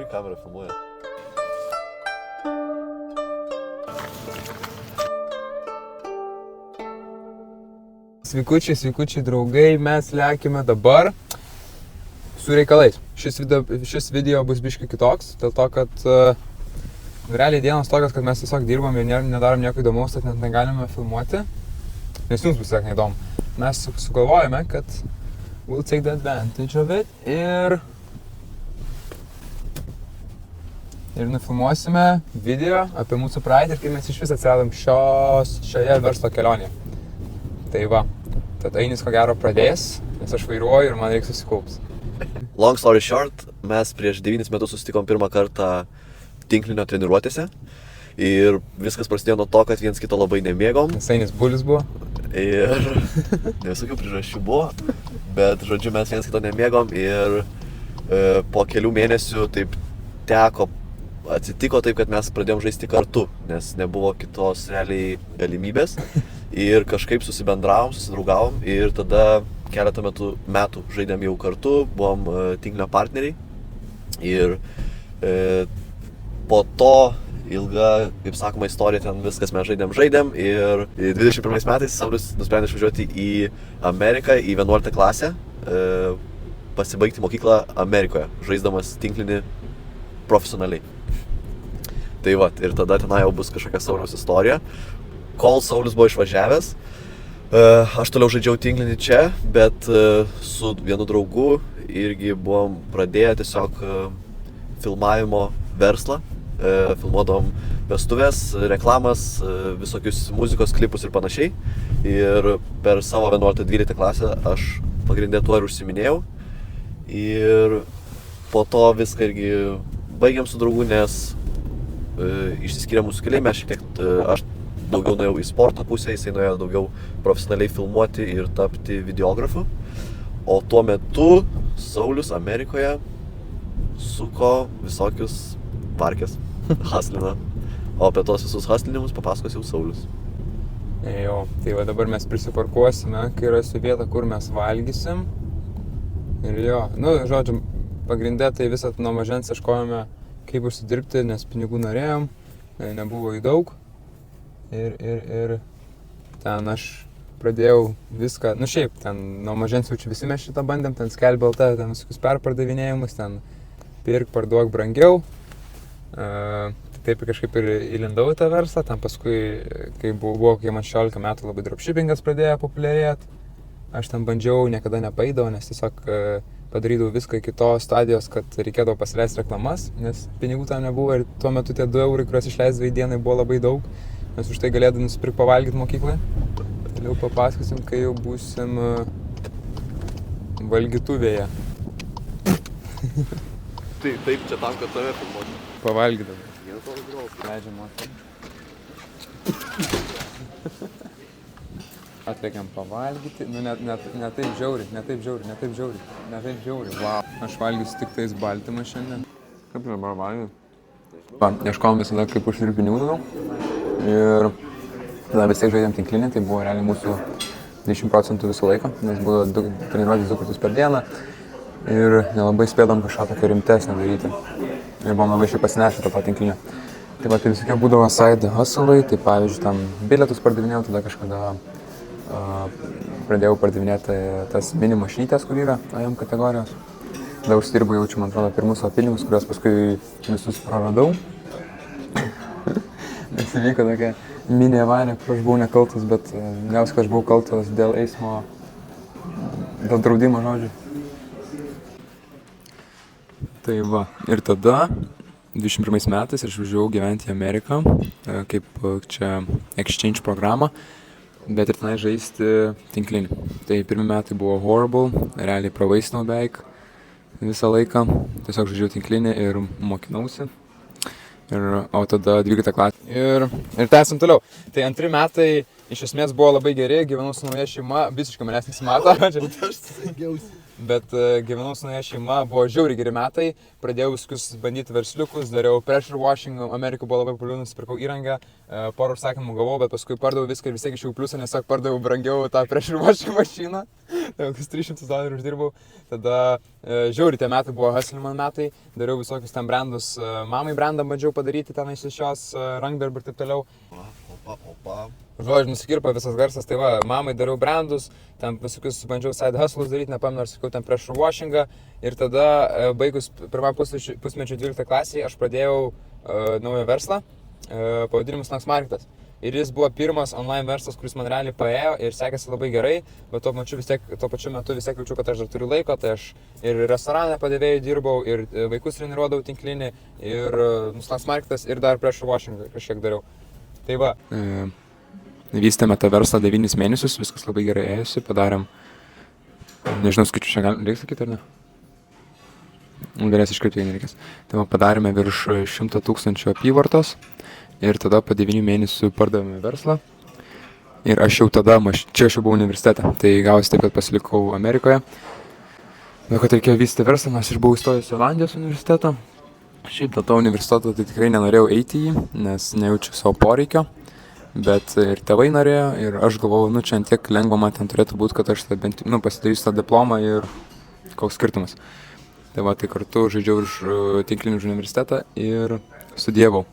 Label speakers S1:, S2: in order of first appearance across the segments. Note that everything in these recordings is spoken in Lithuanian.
S1: Kuri kamera filmuoja?
S2: Sveikučiai, draugai, mes lekiame dabar su reikalais. Šis video bus biškai kitoks, dėl to, kad realiai dienos tokios, kad mes tiesiog dirbam ir nedarom nieko įdomaus, tad net negalime filmuoti, nes jums bus tiesiog neįdomu. Mes sugalvojame, kad we'll take the advantage of it ir nufilmuosime video apie mūsų praeitį ir kaip mes iš vis atsiradom šioje verslo kelionėje. Tai va, tad Ainis ko gero pradės, nes aš vairuoju ir man reikia susikaups.
S1: Long story short, mes prieš 9 metus susitikom pirmą kartą tinklinio treniruotėse ir viskas prasidėjo nuo to, kad viens kito labai nemėgom.
S2: Nes Ainis bulis buvo.
S1: Ir ne visokių priežasčių buvo, bet žodžiu mes viens kito nemėgom ir po kelių mėnesių taip atsitiko taip, kad mes pradėjom žaisti kartu, nes nebuvo kitos realiai galimybės ir kažkaip susibendravom, susidraugavom ir tada keletą metų žaidėm jau kartu, buvom tinklinio partneriai ir po to ilga, kaip sakoma, istorija, ten viskas mes žaidėm ir 21 metais Saulius nusprendė išvažiuoti į Ameriką, į 11 klasę, pasibaigti mokyklą Amerikoje, žaisdamas tinklinį profesionaliai. Tai va, ir tada tenai jau bus kažkokia Sauliaus istorija. Kol Saulius buvo išvažiavęs, aš toliau žaidžiau tinklinį čia, bet su vienu draugu irgi buvom pradėję tiesiog filmavimo verslą. Filmuodavom vestuvės, reklamas, visokius muzikos klipus ir panašiai. Ir per savo 11-12 klasę aš pagrindė tuo ir užsiminėjau. Ir po to viską irgi baigėm su draugu, nes išsiskyrė mūsų keliai, mes šiek tiek, aš daugiau nuėjau į sporto pusę, jisai nuėjo daugiau profesionaliai filmuoti ir tapti videografu. O tuo metu Saulius Amerikoje suko visokius parkės, haslina. O apie tos visus haslinimus papasakos jau Saulius.
S2: Jo, tai va dabar mes prisiparkuosime, kai rasiu vietą, kur mes valgysim. Ir jo, žodžiu, pagrindė tai visą nuo mažens ieškojome, kaip užsidirbti, nes pinigų norėjom, nebuvo jų daug. Ir ten aš pradėjau viską, šiaip, ten nuo mažens jaučiu visi mes šitą bandėm, ten Skelbiu LT, ten visokius perpardavinėjimus, ten pirk, parduok brangiau. Taip kažkaip ir įlindau į tą verslą, ten paskui, kai buvo kokie man 16 metų, labai dropshippingas pradėjo populiarėti. Aš ten bandžiau, niekada nepaeidavau, nes tiesiog padarydavau viską iki tos stadijos, kad reikėdavo pasileisti reklamas, nes pinigų tam nebuvo ir tuo metu tie 2 eurai, kuriuos išleisdavai dienai, buvo labai daug, nes už tai galėdavai nusipirkti pavalgyti mokykloje. Toliau papasakosim, kai jau būsim valgytuvėje.
S1: Taip, čia tam, kad tave filmuoti.
S2: Pavalgydavai. Leidžiam moterį. Atlėkiam pavalgyti, ne taip žiauri, wow. Aš valgysiu tik tais baltymą šiandien. Kaip dabar valgiu? Ieškojom visada, kaip užsidirbti pinigų daugiau. Ir tada vis tiek žaidėm tinklinį, tai buvo realiai mūsų 20% visą laiką, nes buvo treniruotis 2 kartus per dieną ir nelabai spėdam kažką tokio rimtesnio daryti. Ir buvom labai šiaip pasinešę tą tinklinį. Taip pat tai visokie būdavo side hustle-ai, tai pavyzdžiui, tam bilietus pardavinėjau, tada kažkada pradėjau pardavinėti tas mini mašinytės, kur yra AM kategorijos. Tada užsidirbau jaučiu, man atrodo, pirmus savo pinigus, kuriuos paskui visus praradau. Nes įvyko tokia mini avarija, kur aš buvau nekaltas, bet galiausiai, kad aš buvau kaltas dėl eismo, dėl draudimo žodžių. Tai va, ir tada 21 metais aš važiavau gyventi į Ameriką, kaip čia exchange programą. Bet ir tenai žaisti tinklinį. Tai pirmi metai buvo horrible, realiai pravaistinau beveik visą laiką. Tiesiog žaidžiau tinklinį ir mokinausi. O tada 12 klasė. Ir tęsim toliau. Tai 2 metai iš esmės buvo labai geri, gyvenau su nauja šeima, visiškai manęs nesimato.
S1: Aš stengiausi.
S2: bet gyvenau su nauja šeima, buvo žiauriai geri metai, pradėjau visus bandyti versliukus, dariau pressure washing, Amerikoje buvo labai populiaru, nusipirkau įrangą, porą užsakymų gavau, bet paskui pardaviau viską ir vis tiek išėjau pliusą, nes pardaviau brangiau tą pressure washing mašiną, kokius $300 uždirbau, tada žiauriai tie metai buvo hustling metai, dariau visokius ten brandus, mamai brandą bandžiau padaryti tenais iš jos, rankdarbių ir taip toliau. Žodžiu, nusikirpo visas garsas, tai va, mamai dariau brandus, ten visokius bandžiau side hustlus daryti, nepamenu, ar sakiau ten pressure washingą ir tada baigus pirmą pusmečio 12 klasėje aš pradėjau naują verslą, pavadinimu Snacks Marketas. Ir jis buvo pirmas online verslas, kuris man realiai paėjo ir sekėsi labai gerai, bet tuo pačiu metu vis tiek jaučiu, kad aš dar turiu laiko, tai aš ir restorane padavėjų dirbau, ir vaikus treniruodavau tinklinį, ir Snacks Marketas, ir dar pressure washingą kažkiek dariau. Tai va. Vystėme tą verslą 9 mėnesius, viskas labai gerai ėjosi, padarėm, nežinau, skaičių čia reikia sakyti ar ne? Galės iškreipti, jei nereikės. Tai va, padarėme virš 100 000 apyvartos ir tada po 9 mėnesių pardavėme verslą. Ir aš jau tada, čia aš jau buvau universitete, tai gavosi taip, kad pasilikau Amerikoje. Bet kad reikėjo vystyti verslą, nes aš buvau įstojęs į Olandijos universitetą. Šiaip dėl to universiteto tai tikrai nenorėjau eiti į jį, nes nejaučiu savo poreikio. Bet ir tėvai norėjo, ir aš galvojau, čia tiek lengva man ten turėtų būti, kad aš bent pasidarysiu tą diplomą ir koks skirtumas. Tai va, tai kartu žaidžiau iš tinklinį už universitetą ir studijavau.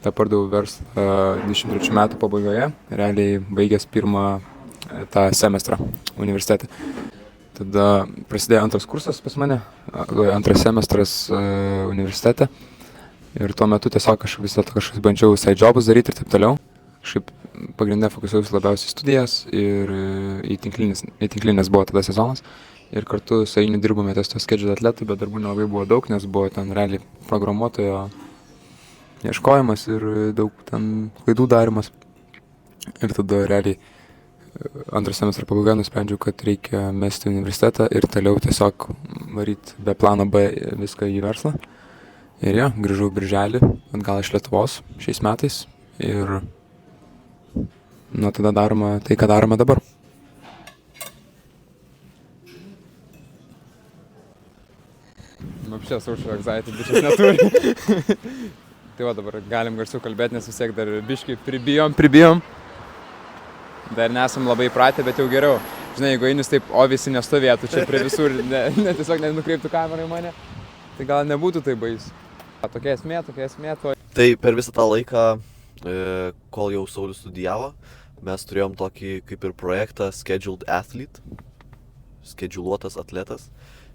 S2: Ta pardaviau verslą 23 metų pabaigoje, realiai baigęs pirmą tą semestrą universitete. Tada prasidėjo antras kursas pas mane, antras semestras universitete. Ir tuo metu tiesiog aš vis dėlto kažkas bandžiau side jobus daryti ir taip toliau. Kažkaip pagrindinė fokusuojusi labiausiai studijas ir į tinklinės buvo tada sezonas. Ir kartu su Ainiu dirbome ties to schedule atletų, bet darbų nelabai buvo daug, nes buvo ten realiai programuotojo ieškojimas ir daug ten klaidų darimas. Ir tada realiai antrą semestrą pabaigoje nusprendžiau, kad reikia mesti universitetą ir toliau tiesiog varyti be plano B viską į verslą. Ir jo, grįžau birželį, atgal iš Lietuvos šiais metais ir nuo tada daroma tai, ką darome dabar. Apšė social anxiety biškas neturi. Tai va, dabar galim garsiau kalbėti, nes vis tiek dar biškai pribijom. Dar nesam labai įpratę, bet jau geriau. Žinai, jeigu Ainis taip visi nestovėtų čia prie visur, tiesiog nenukreiptų kamerą į mane, tai gal nebūtų tai baisu. Tokia esmė.
S1: Tai per visą tą laiką, kol jau Saulius studijavo, mes turėjom tokį kaip ir projektą Scheduled Athlete, skedžiuluotas atletas.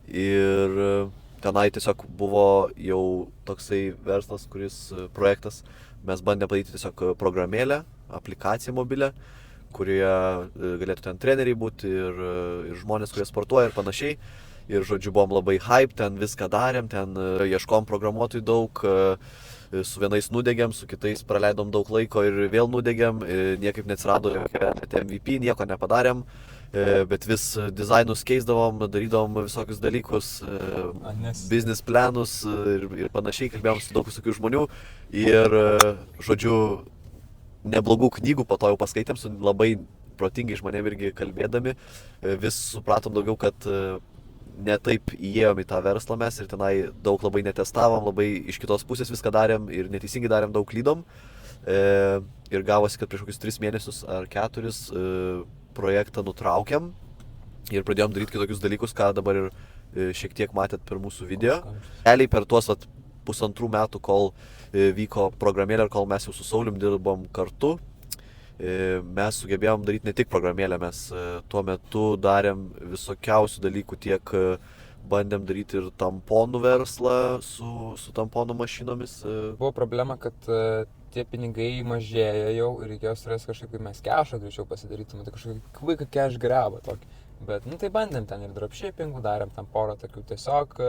S1: Ir tenai tiesiog buvo jau toksai verslas, projektas, mes bandėme padaryti tiesiog programėlę, aplikaciją mobilę, kurioje galėtų ten treneriai būti ir žmonės, kurie sportuoja ir panašiai. Ir žodžiu, buvom labai hype, ten viską darėm, ten ieškom programuotojų daug, su vienais nudegėm, su kitais praleidom daug laiko ir vėl nudegėm, niekaip neatsirado jokia MVP, nieko nepadarėm, bet vis dizainus keisdavom, darydavom visokius dalykus, business planus ir panašiai, kalbėjom su daug visokių žmonių ir, žodžiu, neblogų knygų po to jau paskaitėm, su labai protingai žmonėm irgi kalbėdami, vis supratom daugiau, kad ne taip įėjom į tą verslą mes ir tenai daug labai netestavom, labai iš kitos pusės viską darėm ir neteisingai darėm, daug klydom. Ir gavosi, kad prieš kokius 3 mėnesius ar 4 projektą nutraukėm ir pradėjom daryti kitokius dalykus, ką dabar ir šiek tiek matėt per mūsų video. Realiai per tuos 1,5 metų, kol vyko programėlė ir kol mes jau su Saulium dirbom kartu, mes sugebėjom daryti ne tik programėlę, mes tuo metu darėm visokiausių dalykų, tiek bandėm daryti ir tamponų verslą su tamponų mašinomis.
S2: Buvo problema, kad tie pinigai mažėja jau ir reikėjo surasti kažkaip, kaip mes cash'ą greičiau pasidarytume, tai kažkokį kvaiką cash grabą tokį. Bet tai bandėm ten ir dropshippingų, darėm tam porą tokių tiesiog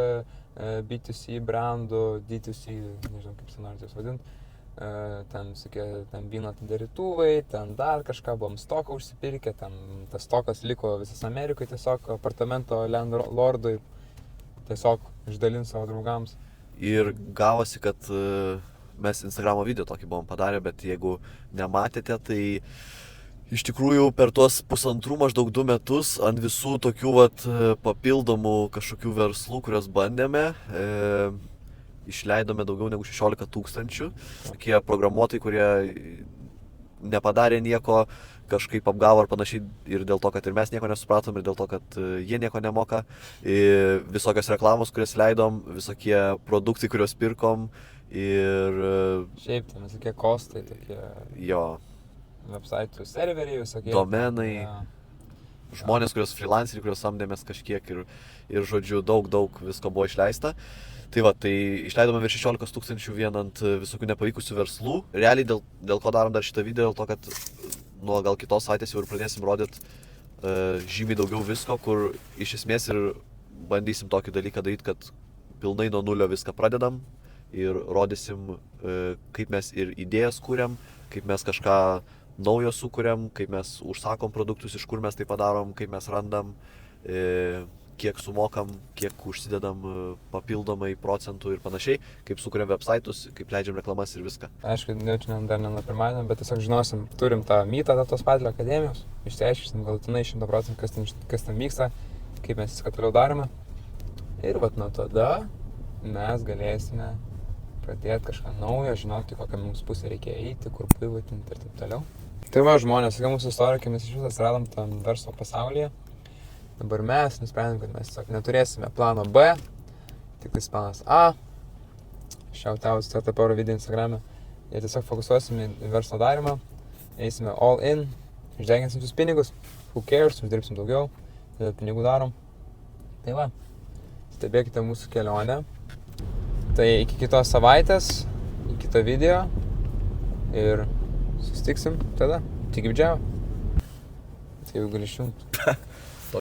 S2: B2C brandų, D2C, nežinau kaip sen norite jūs vadinti. Ten vyno atidarytuvai, ten dar kažką, buvom stoką užsipirkę, ten tas stokas liko visas Amerikoje, tiesiog apartamento landlordui tiesiog išdalint savo draugams.
S1: Ir gavosi, kad mes Instagramo video tokį buvom padarę, bet jeigu nematėte, tai Iš tikrųjų, per tuos maždaug 2 metus ant visų tokių vat, papildomų kažkokių verslų, kuriuos bandėme, išleidome daugiau negu 16 000. Tokie programuotojai, kurie nepadarė nieko, kažkaip apgavo ar panašiai ir dėl to, kad ir mes nieko nesupratom, ir dėl to, kad jie nieko nemoka. Visokios reklamos, kurias leidom, visokie produktai, kuriuos pirkom ir...
S2: Šiaip ten visokie kostai, tokie
S1: Jo.
S2: website serveriai, visokie.
S1: Domenai.
S2: Ja.
S1: Žmonės, kurios freelanceriai, kuriuos samdėmės kažkiek ir žodžiu, daug visko buvo išleista. Tai va, tai išleidome virš 16 000 vien ant visokių nepavykusių verslų. Realiai dėl ko darom dar šitą video, dėl to, kad nuo gal kitos savaitės jau ir pradėsim rodyti žymiai daugiau visko, kur iš esmės ir bandysim tokį dalyką daryti, kad pilnai nuo nulio viską pradedam ir rodysim, kaip mes ir idėjas kūriam, kaip mes kažką naujo sukūriam, kaip mes užsakom produktus, iš kur mes tai padarom, kaip mes randam, kiek sumokam, kiek užsidedam papildomai procentų ir panašiai, kaip sukuriam websaitus, kaip leidžiam reklamas ir viską.
S2: Aišku, nežinau dar ne nuo pirmadienio, bet tiesiog žinosim, turim tą mytą tos Padlio akademijos, išsiaiškinsim galutinai 100%, kas ten vyksta, kaip mes viską toliau darome. Ir vat nuo tada mes galėsime pradėti kažką naujo, žinoti, kokią mums pusę reikia eiti, kur pivotinti ir taip toliau. Tai va, žmonės, tokia mūsų istorija, kai mes iš viso atsiradom tam verslo pasaulyje. Dabar mes nusprendėm, kad mes tiesiog neturėsime plano B, tik tais planas A. Shoutouts Startup video Instagram'e. Ir tiesiog fokusuosime į verslo darymą, eisime all in, išdeginsim visus pinigus, who cares, uždirbsim daugiau, tada pinigų darom. Tai va, stebėkite mūsų kelionę. Tai iki kitos savaitės, į kitą video ir susitiksim tada. Tik kaip džiavo. Tai jau gali išjungti.